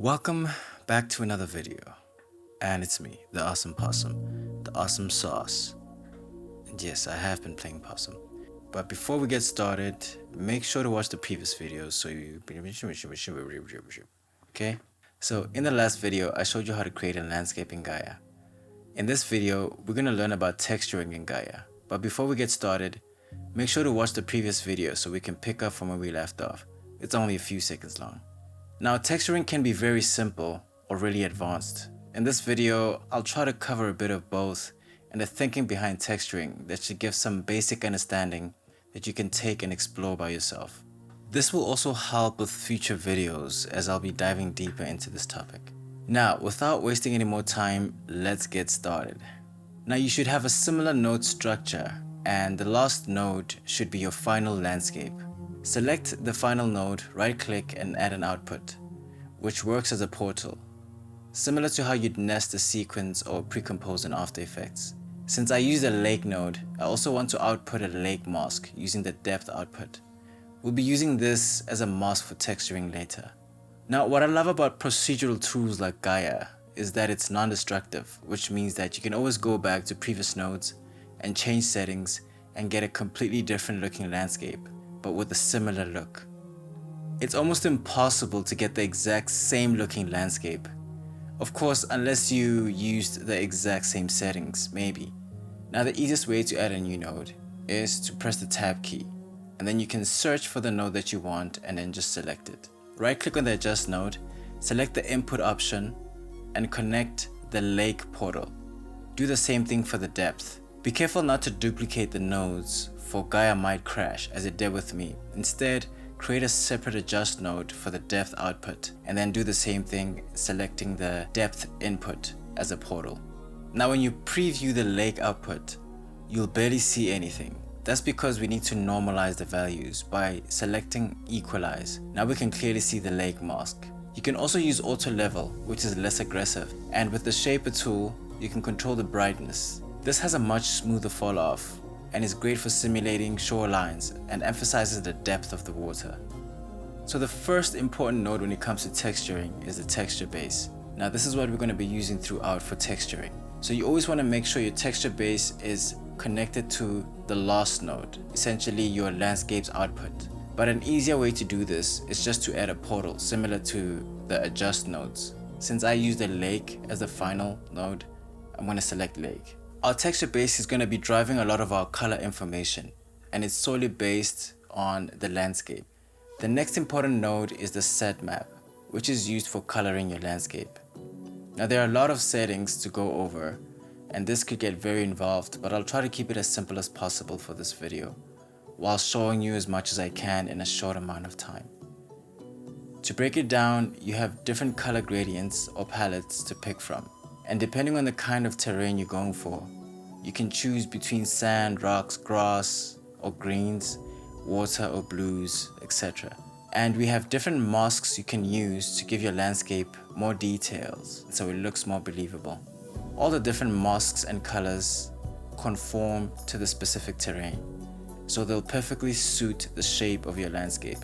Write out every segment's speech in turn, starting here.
Welcome back to another video, and it's me, the Awesome Possum, the Awesome Sauce. And yes, I have been playing Possum. But before we get started, make sure to watch the previous videos so you... Okay? So in the last video, I showed you how to create a landscape in Gaia. In this video, we're going to learn about texturing in Gaia. But before we get started, make sure to watch the previous video so we can pick up from where we left off. It's only a few seconds long. Now, texturing can be very simple or really advanced. In this video, I'll try to cover a bit of both and the thinking behind texturing that should give some basic understanding that you can take and explore by yourself. This will also help with future videos as I'll be diving deeper into this topic. Now, without wasting any more time, let's get started. Now, you should have a similar node structure, and the last node should be your final landscape. Select the final node, right-click and add an output, which works as a portal, similar to how you'd nest a sequence or pre-compose in After Effects. Since I used a lake node, I also want to output a lake mask using the depth output. We'll be using this as a mask for texturing later. Now, what I love about procedural tools like Gaia is that it's non-destructive, which means that you can always go back to previous nodes and change settings and get a completely different looking landscape, but with a similar look. It's almost impossible to get the exact same looking landscape. Of course, unless you used the exact same settings, maybe. Now, the easiest way to add a new node is to press the tab key, and then you can search for the node that you want and then just select it. Right click on the adjust node, select the input option, and connect the lake portal. Do the same thing for the depth. Be careful not to duplicate the nodes, for Gaia might crash as it did with me. Instead, create a separate adjust node for the depth output and then do the same thing, selecting the depth input as a portal. Now, when you preview the lake output, you'll barely see anything. That's because we need to normalize the values by selecting equalize. Now we can clearly see the lake mask. You can also use auto level, which is less aggressive, and with the shaper tool, you can control the brightness. This has a much smoother fall off and is great for simulating shorelines and emphasizes the depth of the water. So the first important node when it comes to texturing is the texture base. Now, this is what we're going to be using throughout for texturing. So you always want to make sure your texture base is connected to the last node, essentially your landscape's output. But an easier way to do this is just to add a portal similar to the adjust nodes. Since I used a lake as the final node, I'm going to select lake. Our texture base is going to be driving a lot of our color information, and it's solely based on the landscape. The next important node is the set map, which is used for coloring your landscape. Now, there are a lot of settings to go over, and this could get very involved, but I'll try to keep it as simple as possible for this video, while showing you as much as I can in a short amount of time. To break it down, you have different color gradients or palettes to pick from. And depending on the kind of terrain you're going for, you can choose between sand, rocks, grass, or greens, water or blues, etc. And we have different masks you can use to give your landscape more details, so it looks more believable. All the different masks and colors conform to the specific terrain, so they'll perfectly suit the shape of your landscape.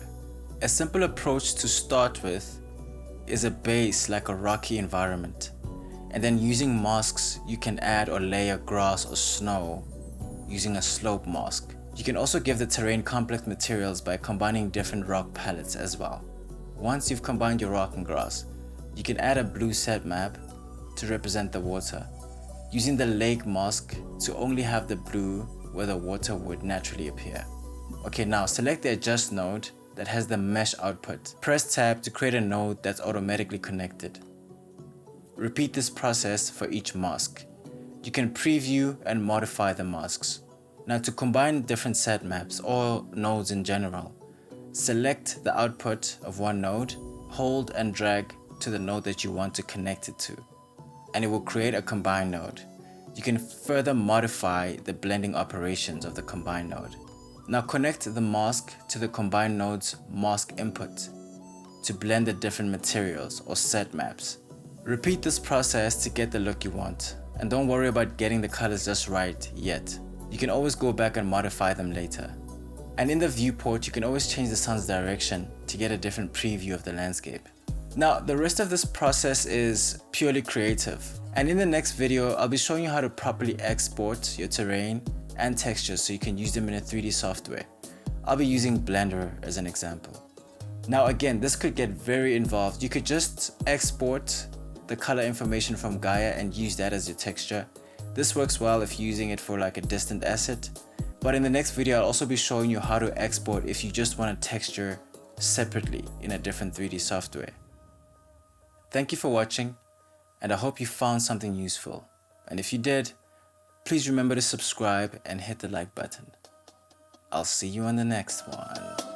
A simple approach to start with is a base like a rocky environment. And then using masks, you can add or layer grass or snow using a slope mask. You can also give the terrain complex materials by combining different rock palettes as well. Once you've combined your rock and grass, you can add a blue set map to represent the water, using the lake mask to only have the blue where the water would naturally appear. Okay, now select the adjust node that has the mesh output. Press tab to create a node that's automatically connected. Repeat this process for each mask. You can preview and modify the masks. Now, to combine different set maps or nodes in general, select the output of one node, hold and drag to the node that you want to connect it to, and it will create a combined node. You can further modify the blending operations of the combined node. Now connect the mask to the combined node's mask input to blend the different materials or set maps. Repeat this process to get the look you want, and don't worry about getting the colors just right yet. You can always go back and modify them later. And in the viewport, you can always change the sun's direction to get a different preview of the landscape. Now, the rest of this process is purely creative. And in the next video, I'll be showing you how to properly export your terrain and textures so you can use them in a 3D software. I'll be using Blender as an example. Now again, this could get very involved. You could just export the color information from Gaia and use that as your texture. This works well if you're using it for like a distant asset. But in the next video, I'll also be showing you how to export if you just want a texture separately in a different 3D software. Thank you for watching, and I hope you found something useful. And if you did, please remember to subscribe and hit the like button. I'll see you on the next one.